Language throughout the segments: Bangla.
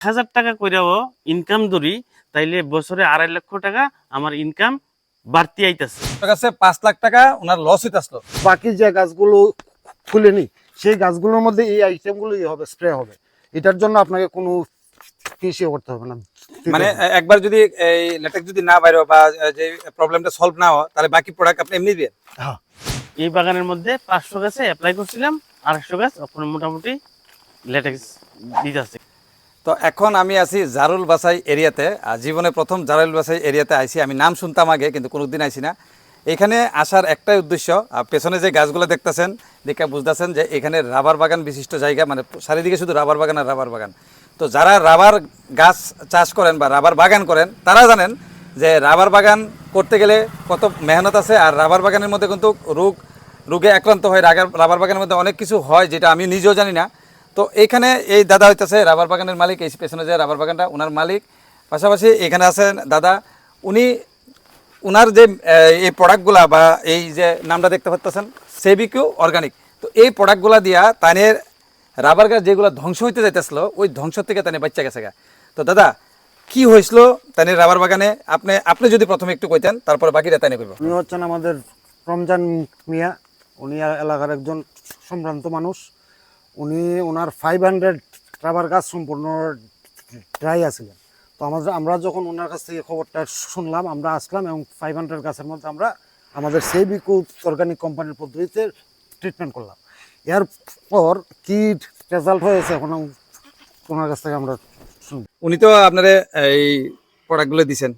1000 টাকা কইরাও ইনকাম ধরি, তাইলে বছরে 2.5 লক্ষ টাকা আমার ইনকাম বাড়তি আইতাছে। কাছে 5 লাখ টাকা ওনার লস হইতাছিল। বাকি যে গাছগুলো খুলেনি সেই গাছগুলোর মধ্যে এই আইটেমগুলোই হবে, স্প্রে হবে। এটার জন্য আপনাকে কোনো ফিসিও করতে হবে না। মানে একবার যদি এই ল্যাটেক্স যদি না বাইরে বা যে প্রবলেমটা সলভ না হয়, তাহলে বাকি প্রোডাক্ট আপনি এমনি দিবেন। হ্যাঁ, এই বাগানের মধ্যে 500 গাছে অ্যাপ্লাই করছিলাম, 250 গাছ এখন মোটামুটি লেটেক্স দিতেছে। তো এখন আমি আছি জারুল বাসাই এরিয়াতে। জীবনে প্রথম জারুল বাসাই এরিয়াতে আইছি। আমি নাম শুনতাম আগে, কিন্তু কোনোদিন আইছি না। এখানে আসার একটাই উদ্দেশ্য, পেছনে যে গাছগুলো দেখতেছেন দেখে বুঝতেছেন যে এখানে রাবার বাগান বিশিষ্ট জায়গা, মানে চারিদিকে শুধু রাবার বাগান আর রাবার বাগান। তো যারা রাবার গাছ চাষ করেন বা রাবার বাগান করেন তারা জানেন যে রাবার বাগান করতে গেলে কত মেহনত আছে, আর রাবার বাগানের মধ্যে কিন্তু রোগে আক্রান্ত হয়। রাবার বাগানের মধ্যে অনেক কিছু হয় যেটা আমি নিজেও জানি না। তো এইখানে এই দাদা হইতেছে রাবার বাগানের মালিক, এই পেছনে যে রাবার বাগানটা ওনার মালিক। পাশাপাশি এখানে আছেন দাদা, উনি ওনার যে এই প্রোডাক্টগুলা বা এই যে নামটা দেখতে পাচ্ছেন সেবিকিউ অর্গানিক। তো এই প্রোডাক্টগুলা দিয়া তানের রাবার গাছ যেগুলো ধ্বংস হইতে যাইতেছিল ওই ধ্বংস থেকে তানে বাচ্চা গেছে গা। তো দাদা কি হয়েছিল তানের রাবার বাগানে, আপনি যদি প্রথমে একটু কইতেন, তারপরে বাকিটা তাই করবো। উনি হচ্ছেন আমাদের রমজান মিয়া। উনি এলাকার একজন সম্ভ্রান্ত মানুষ। উনি ওনার 500 রাবার গাছ সম্পূর্ণ ড্রাই আছিলেন। তো আমরা যখন ওনার কাছ থেকে খবরটা শুনলাম, আমরা আসলাম এবং 500 গাছের মধ্যে আমরা আমাদের সেবিকু অর্গানিক কোম্পানির পদ্ধতিতে ট্রিটমেন্ট করলাম। এরপর কি রেজাল্ট হয়েছে এখন ওনার কাছ থেকে আমরা শুনব। উনি তো আপনারে এই প্রোডাক্টগুলো দিছেন,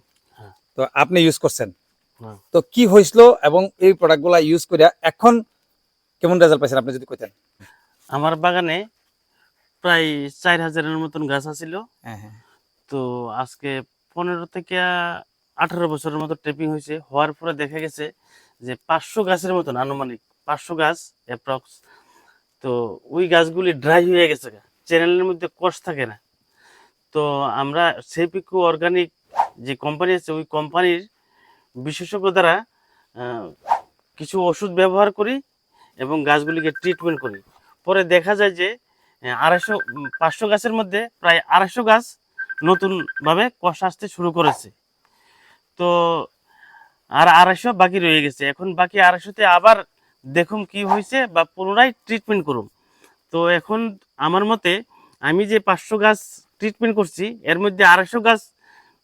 তো আপনি ইউজ করছেন, তো কি হয়েছিল এবং এই প্রোডাক্টগুলো ইউজ করে এখন কেমন রেজাল্ট পাইছেন আপনি যদি কইতেন। আমার বাগানে প্রায় 4000-এর মতন গাছ আছিল। হ্যাঁ হ্যাঁ। তো আজকে 15 থেকে 18 বছরের মতো ট্রেপিং হয়েছে। হওয়ার পরে দেখা গেছে যে 500 গাছের মতন, আনুমানিক 500 গাছ অ্যাপ্রক্স। তো ওই গাছগুলি ড্রাই হয়ে গেছে, চ্যানেলের মধ্যে কষ থাকে না। তো আমরা সেপিকো অর্গানিক যে কোম্পানি আছে ওই কোম্পানির বিশেষজ্ঞ দ্বারা কিছু ওষুধ ব্যবহার করি এবং গাছগুলিকে ট্রিটমেন্ট করি। পরে দেখা যায় যে 500 গাছের মধ্যে প্রায় 250 গাছ নতুনভাবে কষ আসতে শুরু করেছে। তো আর 250 বাকি রয়ে গেছে। এখন বাকি 250-তে আবার দেখুন কি হয়েছে বা পুনরায় ট্রিটমেন্ট করুন। তো এখন আমার মতে আমি যে 500 গাছ ট্রিটমেন্ট করছি এর মধ্যে 250 গাছ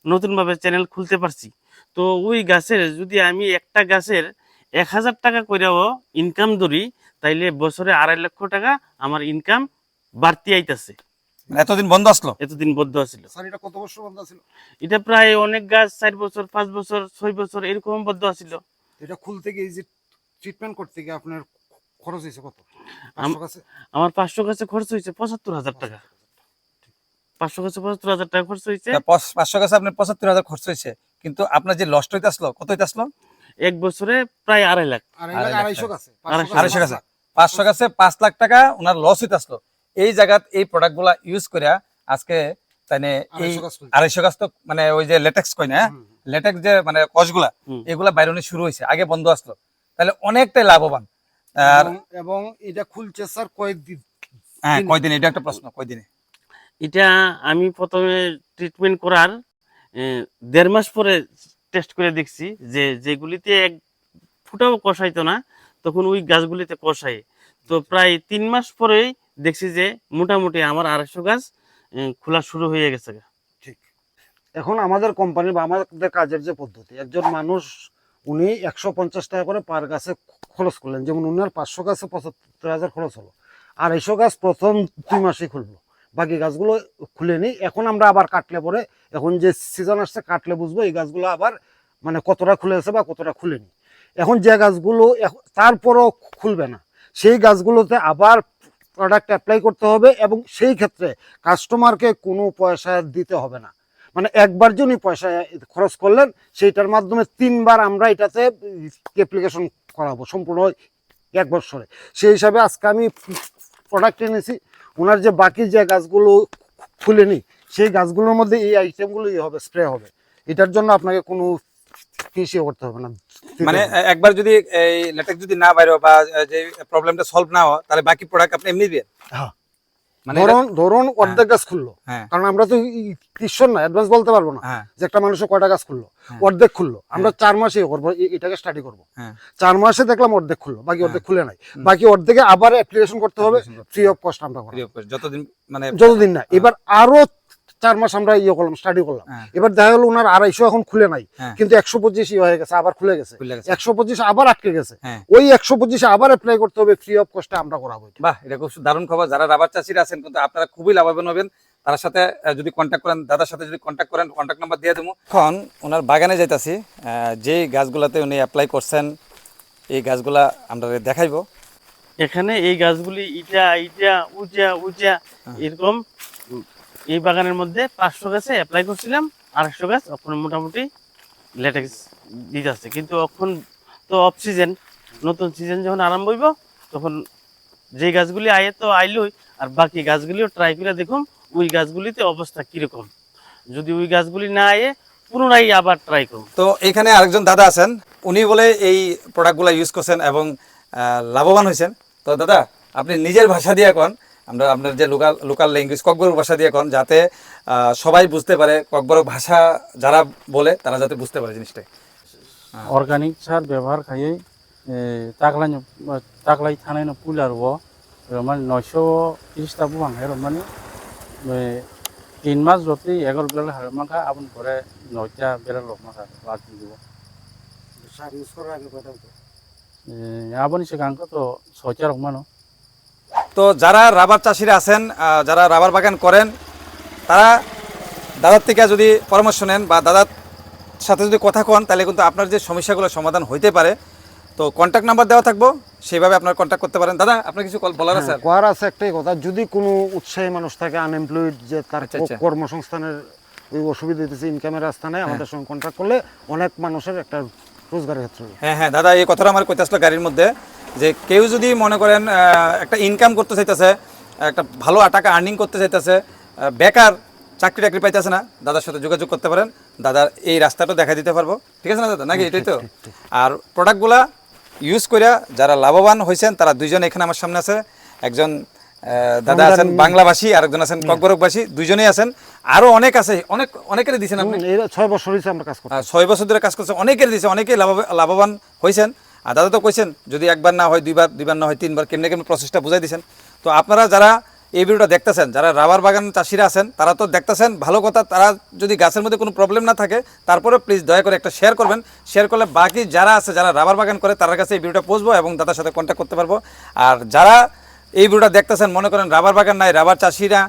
নতুনভাবে চ্যানেল খুলতে পারছি। তো ওই গাছের যদি আমি একটা গাছের 1000 টাকা কইরাও ইনকাম ধরি, তাইলে বছরে 2.5 লক্ষ টাকা আমার ইনকাম বাড়তি আইতাছে। এতদিন বন্ধ আসলো? এতদিন বদ্ধ ছিল। স্যার এটা কত বছর বন্ধ ছিল? এটা প্রায় অনেক গাছ 4 বছর, 5 বছর, 6 বছর এরকম বদ্ধ ছিল। এটা খুলতে গিয়ে যে ট্রিটমেন্ট করতে গিয়ে আপনার খরচ হয়েছে কত? আমার 500 গাছে খরচ হয়েছে 75,000 টাকা। 500 গাছে 75,000 টাকা খরচ হয়েছে। 500 গাছে আপনার 75,000 খরচ হয়েছে, কিন্তু আপনার যে লসটা হইতে আসলো কত হইতে আসলো? এক বছরে প্রায় 2.5 লাখ। 250 গাছে 250 গাছে 500 গাছে 5 লাখ টাকা ওনার লস হইতে আসলো। এই জায়গাত এই প্রোডাক্টগুলা ইউজ করে আজকে তাইনে এই 250 গাছ তো মানে ওই যে লেটেক্স কই না, লেটেক্স যে মানে কষগুলা এগুলা বাইরনে শুরু হয়েছে, আগে বন্ধ আসলো, তাহলে অনেকটাই লাভবান। এবং এটা খুলছে স্যার কয়েকদিন? হ্যাঁ কয়দিন, এটা একটা প্রশ্ন, কয়দিনে? এটা আমি প্রথমে ট্রিটমেন্ট করার 1.5 মাস পরে টেস্ট করে দেখছি যে যেগুলিতে এক ফুটাও কষাইতো না তখন ওই গাছগুলিতে কষায়। তো প্রায় 3 মাস পরেই দেখছি যে মোটামুটি আমার 250 গাছ খোলা শুরু হয়ে গেছে। ঠিক। এখন আমাদের কোম্পানি বা আমাদের কাজের যে পদ্ধতি, একজন মানুষ উনি 150 টাকা করে পার গাছে খরচ করলেন। যেমন উনার 500 গাছে 75,000 খরচ হলো, 250 গাছ প্রথম 2 মাসেই খুলবো, বাকি গাছগুলো খুলেনি। এখন আমরা আবার কাটলে পরে, এখন যে সিজন আসছে কাটলে বুঝবো এই গাছগুলো আবার মানে কতটা খুলেছে বা কতটা খুলেনি। এখন যে গাছগুলো তারপরও খুলবে না সেই গাছগুলোতে আবার প্রোডাক্ট অ্যাপ্লাই করতে হবে, এবং সেই ক্ষেত্রে কাস্টমারকে কোনো পয়সা দিতে হবে না। মানে একবার যিনি পয়সা খরচ করলেন সেইটার মাধ্যমে 3 বার আমরা এটাতে অ্যাপ্লিকেশন করাবো সম্পূর্ণ 1 বছরে। সেই হিসাবে আজকে আমি প্রোডাক্ট এনেছি। ওনার যে বাকি যে গাছগুলো খুলেনি সেই গাছগুলোর মধ্যে এই আইটেমগুলোই হবে, স্প্রে হবে। এটার জন্য আপনাকে কোনো ফিসিও করতে হবে না। মানে একবার যদি এই ল্যাটেক্স যদি না বাইরে বা যে প্রবলেমটা সলভ না হয়, তাহলে বাকি প্রোডাক্ট আপনি এমনি দিবেন। হ্যাঁ, মানে ধরুন অর্ধেক গাছ খুললো, হ্যাঁ কারণ আমরা তো কৃষক না, অ্যাডভান্স বলতে পারবো না হ্যাঁ যে একটা মানুষের কয়টা গাছ খুললো। হ্যাঁ। অর্ধেক খুললো, আমরা 4 মাসে করবো, এটাকে স্টাডি করবো। হ্যাঁ 4 মাসে দেখলাম অর্ধেক খুললো, বাকি অর্ধেক খুলে নাই, হুম। বাকি অর্ধেকে আবার অ্যাপ্লিকেশন করতে হবে, Application করতে ফ্রি হবে। অফ কস্ট আমরা করবো। free of cost, যতদিন মানে যতদিন না, এবার আরো 4 মাস আমরা করলাম, স্টাডি করলাম। হ্যাঁ। এবার দেখা গেল ওনার 250 এখন খুলে নাই, হ্যাঁ। কিন্তু 125 হয়ে গেছে, আবার খুলে গেছে, খুলে গেছে। 125 আবার আটকে গেছে, হ্যাঁ। ওই 125 আবার অ্যাপ্লাই করতে হবে, ফ্রি অফ কস্টে আমরা করাবো এটা। বাহ, এটা খুব দারুণ খবর। যারা রাবার চাষিরা আছেন কিন্তু আপনারা খুবই লাভবান হবেন। তার সাথে যদি কন্ট্যাক্ট করেন, দাদার সাথে যদি কন্ট্যাক্ট করেন, কন্ট্যাক্ট নাম্বার দিয়ে দেবো। এখন ওনার বাগানে যাইতাছি, যেই গাছগুলাতে উনি অ্যাপ্লাই করছেন এই গাছগুলা আমরা দেখাইবো। এখানে এই গাছগুলি ইটা ইটা উঁচা উঁচা এরকম এই বাগানের মধ্যে 500 গাছে অ্যাপ্লাই করছিলাম, 250 গাছ এখন মোটামুটি লেটেক্স দিতে আসছে। কিন্তু এখন তো অফ সিজন, নতুন সিজন যখন আরম্ভ হইব তখন যে গাছগুলি আয়ে তো আইলই, আর বাকি গাছগুলিও ট্রাই করে দেখুন ওই গাছগুলিতে অবস্থা কিরকম। যদি ওই গাছগুলি না আয়ে পুনরায় আবার ট্রাই করুন। তো এখানে আরেকজন দাদা আছেন, উনি বলে এই প্রোডাক্টগুলো ইউজ করছেন এবং লাভবান হয়েছেন। তো দাদা আপনি নিজের ভাষা দিয়ে এখন, আমরা আপনার যে লোকাল ল্যাঙ্গুয়েজ ককবরক ভাষা দিয়ে এখন, যাতে সবাই বুঝতে পারে, ককবরক ভাষা যারা বলে তারা যাতে বুঝতে পারে জিনিসটা। अर्गानिक सार व्यवहार खायै ताग्लाय थानाय पुलारव माने 930 बुहां हेर माने 3 मास जति 11 बेला हारमाखा आबुन परे 9टा बेला लखमाखा लाखि দিব সার ইউজ করার আগে কথা বলতে आबुन सिगांखौ तो 6टा रखमानो। তো যারা রাবার চাষিরা আছেন, যারা রাবার বাগান করেন, তারা দাদার থেকে যদি পরামর্শ নেন বা দাদার সাথে যদি কথা কন, তাহলে কিন্তু আপনার যে সমস্যাগুলো সমাধান হইতে পারে। তো কন্ট্যাক্ট নাম্বার দেওয়া থাকবো, সেইভাবে আপনারা কন্ট্যাক্ট করতে পারেন। দাদা আপনার কিছু বলার আছে? কোয়ার আছে একটাই কথা, যদি কোনো উৎসাহী মানুষ থাকে, আনএমপ্লয়েড, যে তার আচ্ছা, আচ্ছা। কর্মসংস্থানের ওই অসুবিধা হইতেছে, ইনকামের রাস্তা নেই, আমাদের সঙ্গে কন্ট্যাক্ট করলে অনেক মানুষের একটা রোজগারের ক্ষেত্রে। হ্যাঁ হ্যাঁ দাদা, এই কথাটা আমার কইতে আসলো গাড়ির মধ্যে, যে কেউ যদি মনে করেন একটা ইনকাম করতে চাইতেছে, একটা ভালো টাকা আর্নিং করতে চাইতেছে, বেকার, চাকরি টাকরি পাইতেছে না, দাদার সাথে যোগাযোগ করতে পারেন। দাদার এই রাস্তাটা দেখা দিতে পারবো, ঠিক আছে না দাদা, নাকি? এটাই তো। আর প্রোডাক্টগুলা ইউজ করে যারা লাভবান হয়েছেন তারা দুইজন এখানে আমার সামনে আছে। একজন দাদা আছেন বাংলাভাষী, আর একজন আছেন ককবরকবাসী, দুইজনেই আছেন। আরো অনেক আছে, অনেকেরই দিচ্ছেন আপনি। এই 6 বছর হয়েছে আমরা কাজ করছি। 6 বছর ধরে কাজ করছে, অনেকের দিয়েছে, অনেকেই লাভবান হয়েছেন। আর দাদা তো কইছেন যদি একবার না হয় দুইবার না হয় তিনবার, কেমনে কেমনে প্রসেসটা বুঝাই দিয়েছেন। তো আপনারা যারা এই ভিডিওটা দেখতেছেন, যারা রাবার বাগান চাষিরা আছেন, তারা তো দেখতেছেন, ভালো কথা। তারা যদি গাছের মধ্যে কোনো প্রবলেম না থাকে, তারপরে প্লিজ দয়া করে একটা শেয়ার করবেন। শেয়ার করলে বাকি যারা আছে, যারা রাবার বাগান করে, তার কাছে এই ভিডিওটা পৌঁছবো এবং দাদার সাথে কন্ট্যাক্ট করতে পারবো। আর যারা এই ভিডিওটা দেখতেছেন, মনে করেন রাবার বাগান নাই, রাবার চাষিরা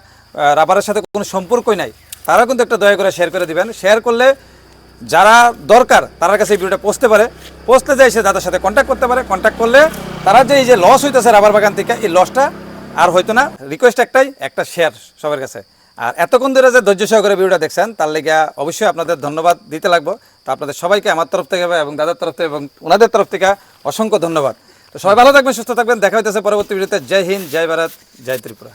রাবারের সাথে কোনো সম্পর্কই নাই, তারা কিন্তু একটা দয়া করে শেয়ার করে দিবেন। শেয়ার করলে যারা দরকার তার কাছে এই ভিডিওটা পৌঁছতে পারে, পৌঁছতে যায় সে দাদার সাথে কন্ট্যাক্ট করতে পারে। কন্ট্যাক্ট করলে তারা যে এই যে লস হইতেছে রাবার বাগান থেকে, এই লসটা আর হয়তো না। রিকোয়েস্ট একটাই, একটা শেয়ার সবার কাছে। আর এতক্ষণ ধরে যে ধৈর্য সহকারে ভিডিওটা দেখছেন, তার লেগে অবশ্যই আপনাদের ধন্যবাদ দিতে লাগবো। তো আপনাদের সবাইকে আমার তরফ থেকে এবং দাদার তরফ থেকে এবং ওনাদের তরফ থেকে অসংখ্য ধন্যবাদ। তো সবাই ভালো থাকবেন, সুস্থ থাকবেন, দেখা হইতেছে পরবর্তী ভিডিওতে। জয় হিন্দ, জয় ভারত, জয় ত্রিপুরা।